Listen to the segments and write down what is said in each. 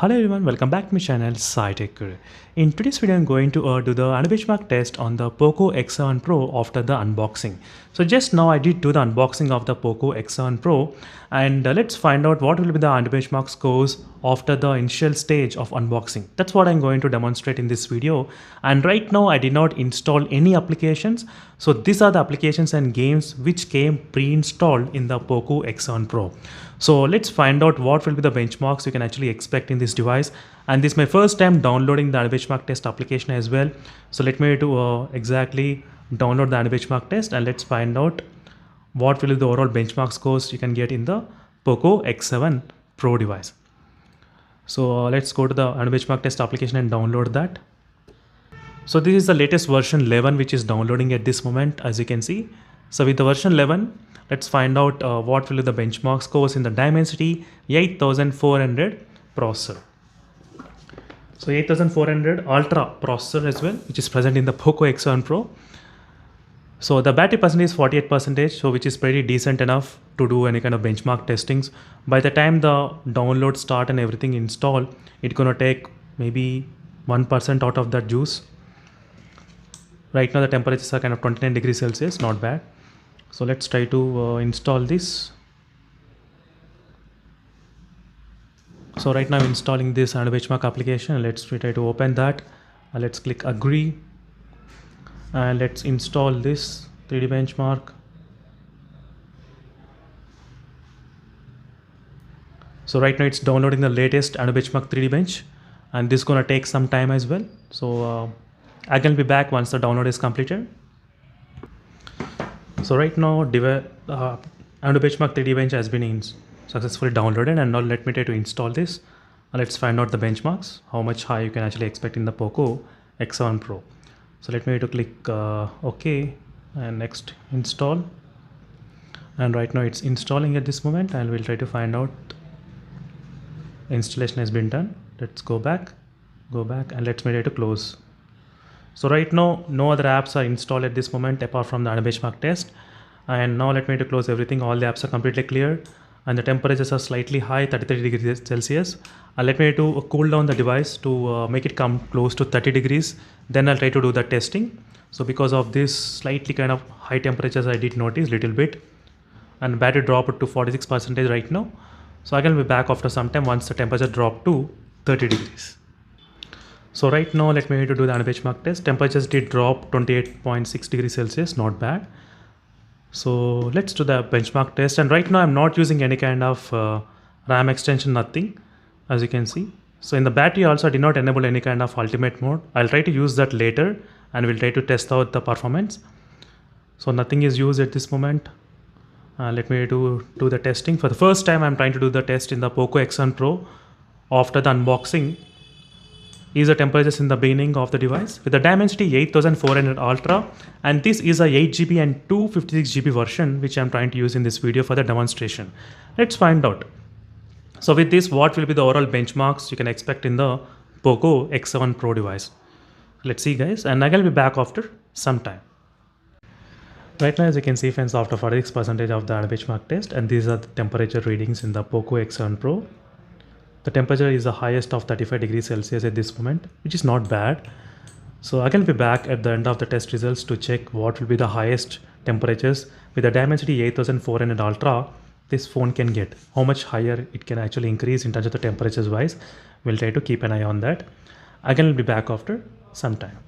Hello everyone, welcome back to my channel SciTech. In today's video, I'm going to do the benchmark test on the POCO X7 Pro after the unboxing. So just now I did do the unboxing of the POCO X7 Pro and let's find out what will be the benchmark scores after the initial stage of unboxing. That's what I'm going to demonstrate in this video. And right now I did not install any applications. So these are the applications and games which came pre-installed in the POCO X7 Pro. So let's find out what will be the benchmarks you can actually expect in this device. And this is my first time downloading the benchmark test application as well. So let me exactly download the benchmark test and let's find out what will be the overall benchmark scores you can get in the POCO X7 Pro device. So let's go to the benchmark test application and download that. So this is the latest version 11 which is downloading at this moment, as you can see. So with the version 11, let's find out what will be the benchmark scores in the Dimensity 8400 processor. So 8400 Ultra processor as well, which is present in the POCO X7 Pro. So the battery percentage is 48%, so which is pretty decent enough to do any kind of benchmark testings. By the time the download start and everything install, it's gonna take maybe 1% out of that juice. Right now the temperatures are kind of 29 degrees Celsius, not bad. So let's try to install this. So right now I'm installing this benchmark application. Let's try to open that. Let's click agree. And let's install this 3D benchmark. So right now it's downloading the latest benchmark 3D bench. And this is gonna take some time as well. So I can be back once the download is completed. So right now benchmark 3D bench has been successfully downloaded, and now let me try to install this. Let's find out the benchmarks, how much high you can actually expect in the POCO X7 Pro. So let me try to click OK and next install. And right now it's installing at this moment, and we'll try to find out installation has been done. Let's go back and let's try to close. So right now, no other apps are installed at this moment apart from the benchmark test. And now let me to close everything. All the apps are completely clear and the temperatures are slightly high, 33 degrees Celsius. Let me to cool down the device to make it come close to 30 degrees. Then I'll try to do the testing. So because of this slightly kind of high temperatures, I did notice little bit, and battery dropped to 46% right now. So I can be back after some time once the temperature drop to 30 degrees. So right now, let me to do the benchmark test. Temperatures did drop 28.6 degrees Celsius, not bad. So let's do the benchmark test. And right now I'm not using any kind of RAM extension, nothing, as you can see. So in the battery also, I did not enable any kind of ultimate mode. I'll try to use that later and we'll try to test out the performance. So nothing is used at this moment. Let me do the testing. For the first time, I'm trying to do the test in the POCO X7 Pro after the unboxing. Is the temperatures in the beginning of the device with the Dimensity 8400 Ultra, and this is a 8GB and 256GB version which I'm trying to use in this video for the demonstration. Let's find out. So with this, what will be the overall benchmarks you can expect in the POCO X7 Pro device? Let's see guys, and I will be back after some time. Right now, as you can see friends, after 46% of the benchmark test, and these are the temperature readings in the POCO X7 Pro. The temperature is the highest of 35 degrees Celsius at this moment, which is not bad. So I can be back at the end of the test results to check what will be the highest temperatures with the Dimensity 8400 Ultra this phone can get. How much higher it can actually increase in terms of the temperatures wise. We'll try to keep an eye on that. I can be back after some time.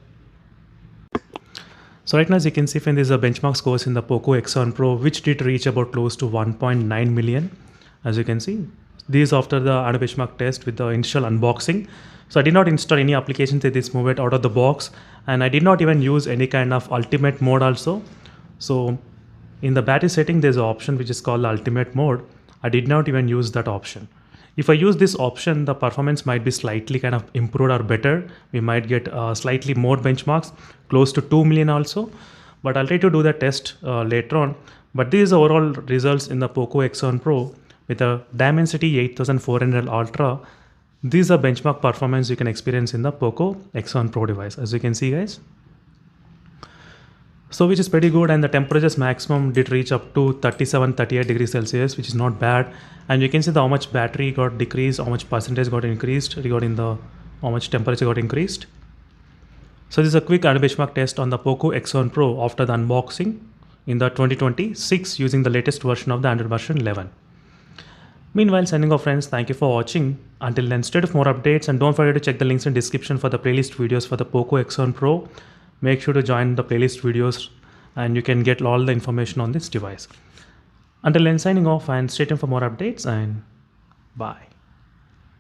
So right now, as you can see, friends, this is a benchmark scores in the POCO X7 Pro, which did reach about close to 1.9 million, as you can see. These after the benchmark test with the initial unboxing. So I did not install any applications at this moment out of the box, and I did not even use any kind of ultimate mode also. So in the battery setting, there's an option which is called ultimate mode. I did not even use that option. If I use this option, the performance might be slightly kind of improved or better. We might get slightly more benchmarks, close to 2 million also. But I'll try to do the test later on. But these are overall results in the POCO X7 Pro. With a Dimensity 8400 Ultra, these are benchmark performance you can experience in the POCO X7 Pro device, as you can see guys. So which is pretty good, and the temperatures maximum did reach up to 37-38 degrees Celsius, which is not bad. And you can see how much battery got decreased, how much percentage got increased regarding the how much temperature got increased. So this is a quick benchmark test on the POCO X8 Pro after the unboxing in the 2026 using the latest version of the Android version 11. Meanwhile, signing off friends, thank you for watching. Until then, stay tuned for more updates, and don't forget to check the links in description for the playlist videos for the POCO X8 Pro. Make sure to join the playlist videos and you can get all the information on this device. Until then, signing off and stay tuned for more updates, and bye.